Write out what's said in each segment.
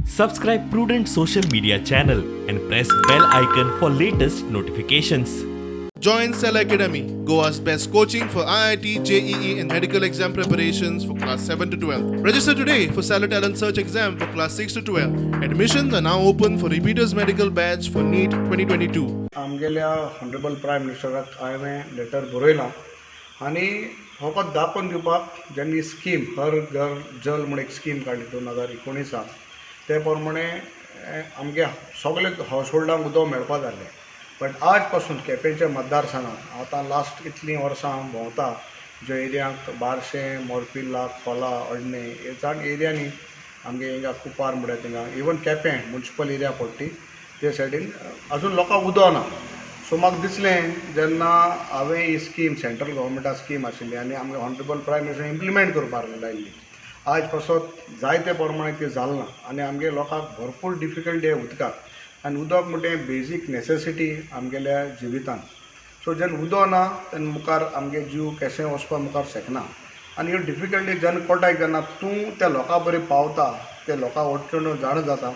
Subscribe Prudent Social Media channel and press bell icon for latest notifications. Join Cell Academy, Goa's best coaching for IIT, JEE, and medical exam preparations for class 7 to 12. Register today for Cell Talent Search exam for class 6 to 12. Admissions are now open for repeaters medical batch for NEET 2022. आमगेल्या honourable prime मिनिस्टराक हांवें letter बरयलां आनी फकत दाखोवन दिवपाक जेन्ना scheme हर घर जल म्हूण एक स्कीम काडली 2019 ते प्रमाणे आमगे सगळे हावजहोल्डांक उदक मेळपा जालें. बट आज पासून केपेंच्या मतदारसंघात आतां लास्ट इतलीं वर्सां हांव भोंवता ज्यो एरियांक बारशें मोरपिल्ला खोला अडणे हे जाण एरियांनी आमगे हिंगा कुपार म्हणटा थिंगा इवन केपें म्युनिसिपल एरिया पडटी ते सायडीन अजून लोकांक उदक ना. सो म्हाका दिसलें जेन्ना हांवें ही स्कीम सेंट्रल गव्हर्मेंटा स्कीम आशिल्ली आनी आमगे ऑनरेबल प्रायम मिनिस्टर इम्प्लिमेंट करपाक लायिल्ली आज पासून जायते प्रमाणे ती जाल ना आनी आमगे लोकांक भरपूर डिफिकल्टी आहे उदकाक आनी उदक म्हणटे बेजीक नेसेसिटी आमगेल्या जिवितान. सो जेन्ना उदक ना तेन्ना मुखार आमगे जीव केशें वचपाक मुखार शकना आनी ह्यो डिफिकल्टी जेन्ना कोटाय जेन्ना तूं त्या लोकां बरें पावता ते लोकां अडचण्यो जाण जाता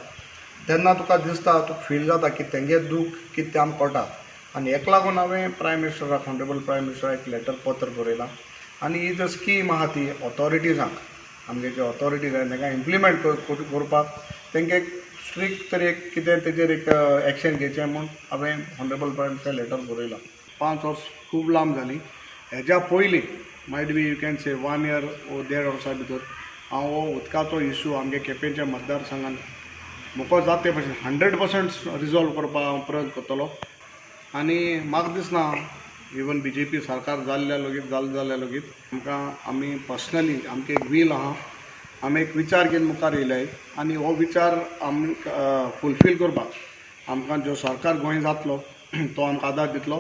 तेन्ना तुका दिसता तुका फील जाता की तेंगे दूख कितें आमकां कोटा आनी हेका लागून हांवें प्रायम मिनिस्टराक ऑनरेबल प्रायम मिनिस्टराक एक लेटर पत्र बरयलां आनी ही जो स्कीम आहा ती ऑथॉरिटीजांक आमगे जे ऑथॉरिटीज आहा तांकां इम्प्लिमेंट करपाक तांकां एक स्ट्रिक्ट तरी एक कितें तेजेर एक एक्शन घेवचें म्हूण हांवें ऑनरेबल प्रायम मिनिस्टराक लेटर बरयलां. 5 वर्स खूब लांब जाली. हेज्या पयलीं might B you can say 1 year ओ 1.5 वर्सां भितर हांव हो उदकाचो इशू आमगे केपेंच्या मतदारसंघान मुको जाता ते भशेन 100% रिजॉल्व करपाक हांव प्रयत्न करतलो आनी म्हाका दिसना इवन BJP सरकार जाल्ल्या लेगीत आमकां आमी पर्सनली आमकां एक वील आहा आमी एक विचार घेवन मुखार येयल्याय आनी हो विचार आमकां फुलफील करपाक आमकां जो सरकार गोंय जातलो तो आमकां आदार दितलो